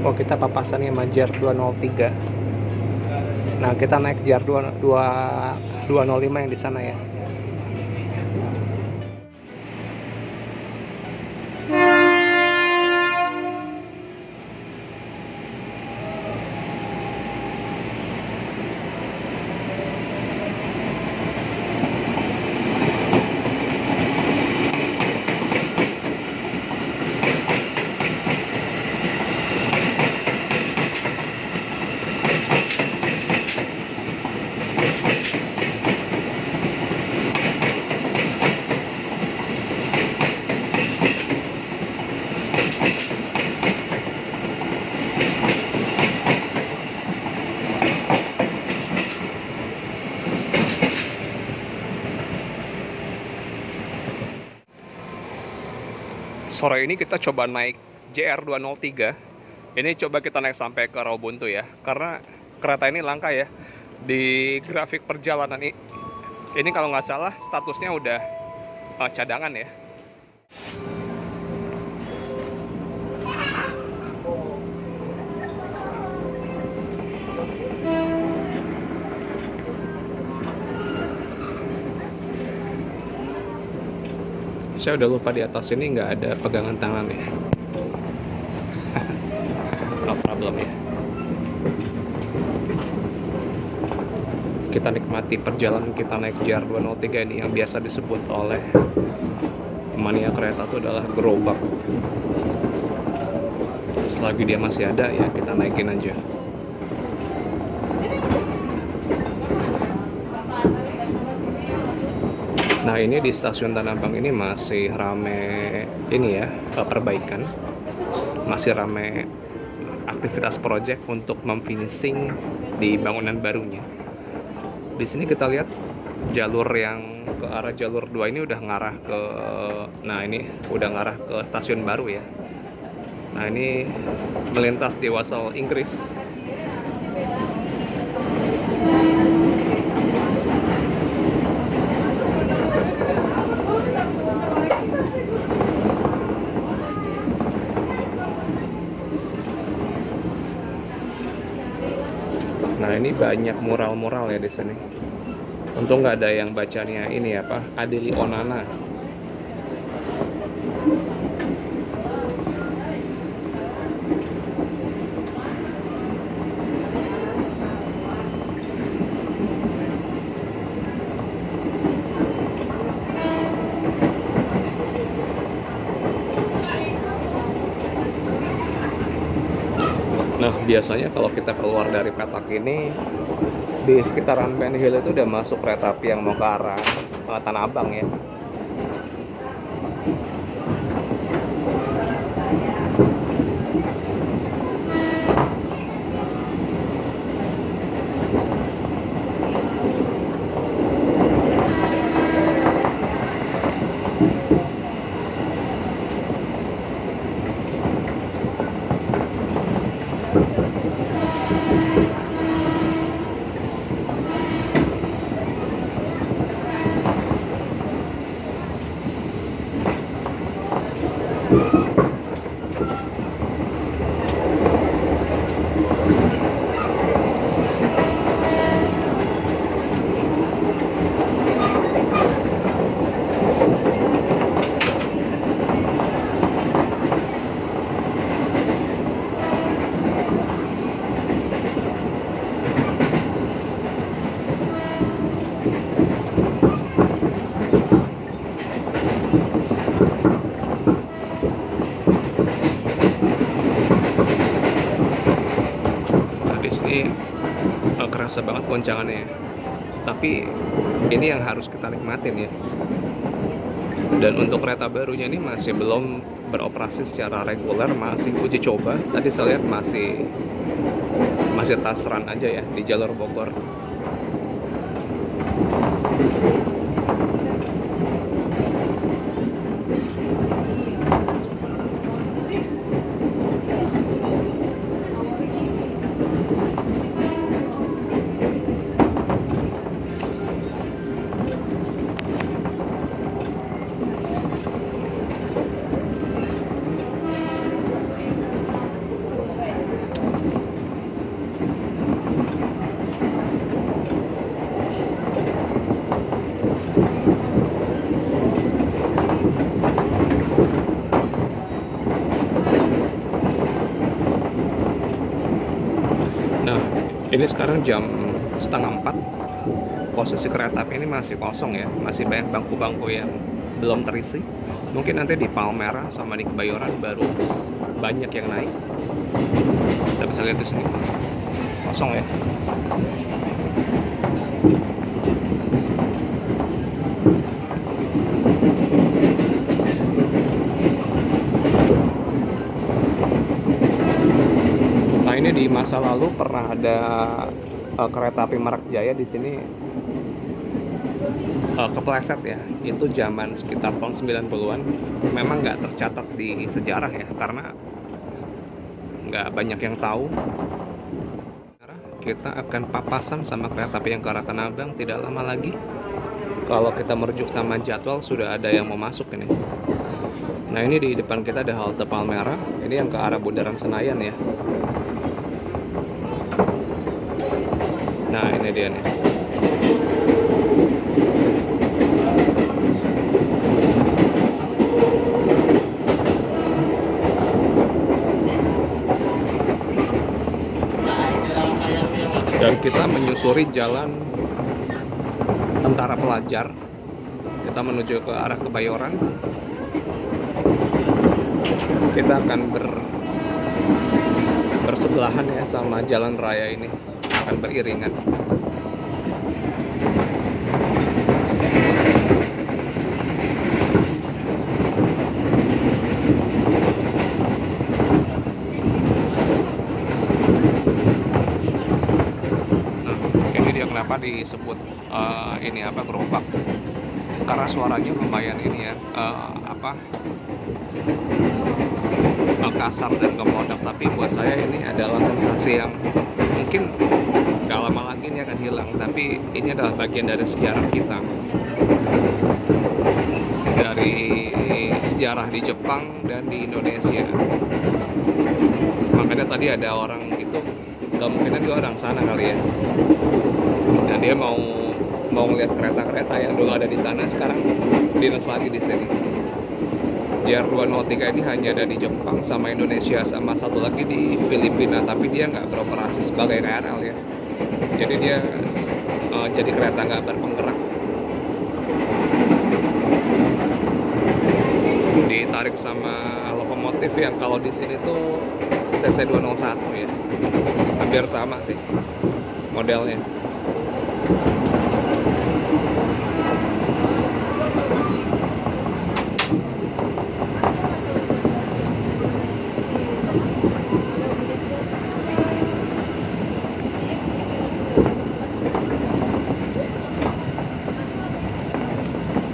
Oh, kita papasannya sama JAR 203. Nah, kita naik JAR 205 yang di sana ya. Sore ini kita coba naik JR 203. Ini coba kita naik sampai ke Rawabuntu ya, karena kereta ini langka ya. Di grafik perjalanan ini kalau nggak salah statusnya udah cadangan ya. Saya udah lupa di atas ini nggak ada pegangan tangan ya. No problem ya. Kita nikmati perjalanan kita naik JR 203 ini yang biasa disebut oleh mania kereta itu adalah gerobak. Selagi dia masih ada ya kita naikin aja. Nah, ini di stasiun Tanah Abang ini masih rame ini ya, perbaikan. Masih rame aktivitas proyek untuk memfinishing di bangunan barunya. Di sini kita lihat jalur yang ke arah jalur 2 ini udah ngarah ke, nah ini udah ngarah ke stasiun baru ya. Nah, ini melintas di Wasel Inggris. Nah, ini banyak mural-mural ya di sini. Untung nggak ada yang bacanya ini apa, Adeli Onana. Nah, biasanya kalau kita keluar dari petak ini, di sekitaran Ben Hill itu udah masuk kereta api yang mau ke arah Tanah Abang ya. Kerasa banget goncangannya ya. Tapi ini yang harus kita nikmatin ya. Dan untuk kereta barunya ini masih belum beroperasi secara reguler, masih uji coba. Tadi saya lihat masih test run aja ya di jalur Bogor. Ini sekarang jam setengah 4. Posisi kereta api ini masih kosong ya, masih banyak bangku-bangku yang belum terisi. Mungkin nanti di Palmerah sama di Kebayoran baru banyak yang naik. Kita bisa lihat di sini kosong ya. Nah, ini di masa lalu pernah ada kereta api Merak Jaya di sini kepleset ya. Itu zaman sekitar tahun 90-an. Memang nggak tercatat di sejarah ya, karena nggak banyak yang tahu. Kita akan papasan sama kereta api yang ke arah Tanah Abang tidak lama lagi. Kalau kita merujuk sama jadwal, sudah ada yang mau masuk ini. Nah, ini di depan kita ada halte Palmerah. Ini yang ke arah Bundaran Senayan ya. Nah, ini dia nih. Dan kita menyusuri jalan Tentara Pelajar. Kita menuju ke arah Kebayoran. Kita akan bersebelahan ya sama jalan raya ini, akan beriringan. Kenapa disebut ini apa, gerobak? Karena suaranya lumayan ini ya, kasar dan gemodak, tapi buat saya ini adalah sensasi yang mungkin gak lama lagi ini akan hilang. Tapi ini adalah bagian dari sejarah kita, dari sejarah di Jepang dan di Indonesia. Makanya tadi ada orang itu, gak mungkin dia orang sana kali ya, dan dia mau ngeliat kereta-kereta yang dulu ada di sana, sekarang dinas lagi di sini. JR203 ini hanya ada di Jepang sama Indonesia, sama satu lagi di Filipina, tapi dia nggak beroperasi sebagai KRL ya. Jadi dia jadi kereta nggak berpenggerak. Ditarik sama lokomotif yang kalau di sini tuh CC201 ya. Hampir sama sih modelnya.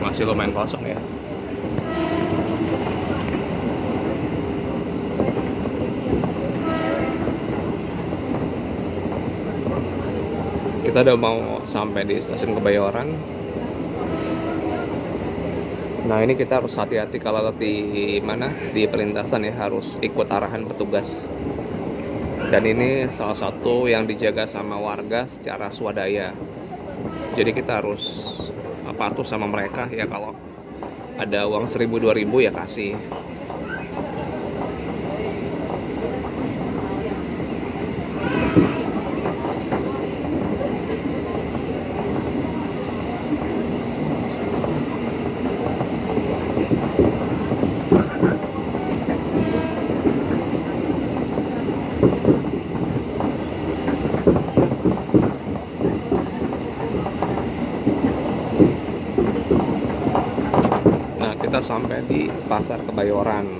Masih lumayan kosong ya. Kita udah mau sampai di stasiun Kebayoran. Nah, ini kita harus hati-hati kalau di mana, di perlintasan ya, harus ikut arahan petugas. Dan ini salah satu yang dijaga sama warga secara swadaya. Jadi kita harus patuh sama mereka ya, kalau ada uang 1.000-2.000 ya kasih. Kita sampai di Pasar Kebayoran.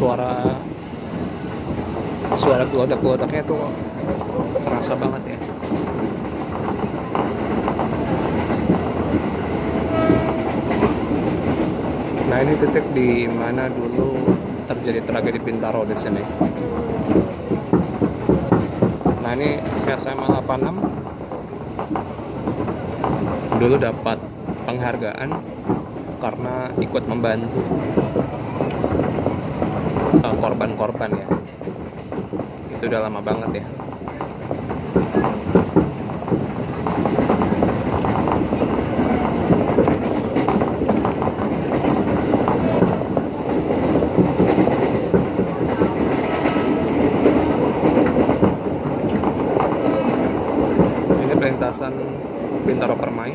suara suara gelodak-gelodaknya tuh terasa banget ya. Nah, ini titik di mana dulu terjadi tragedi Bintaro di sini. Nah, ini SMA 86 dulu dapat penghargaan karena ikut membantu korban-korban ya. Itu udah lama banget ya. Ini perlintasan Bintaro Permai.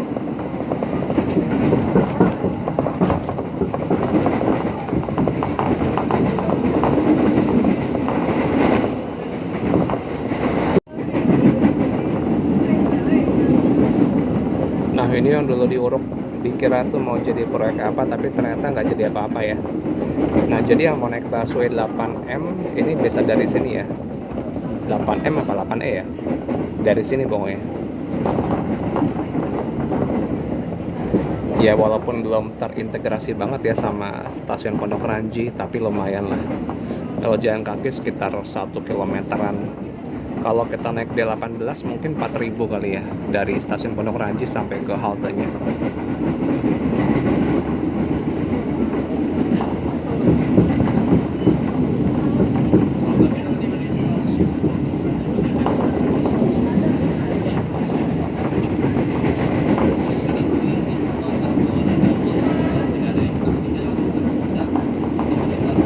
Nah, ini yang dulu diuruk, dikira tuh mau jadi proyek apa, tapi ternyata nggak jadi apa-apa ya. Nah, jadi yang mau naik busway 8M ini bisa dari sini ya. 8M apa 8E ya? Dari sini pokoknya. Ya, walaupun belum terintegrasi banget ya sama stasiun Pondok Ranji, tapi lumayan lah. Kalau jalan kaki sekitar 1 kilometeran. Kalau kita naik D18 mungkin 4.000 kali ya, dari stasiun Pondok Ranji sampai ke haltenya.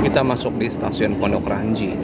Kita masuk di stasiun Pondok Ranji.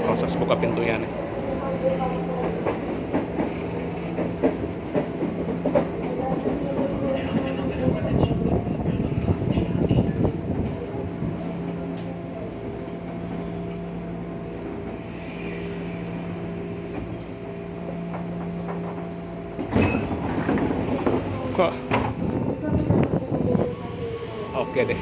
Proses buka pintunya nih. Kok oke deh.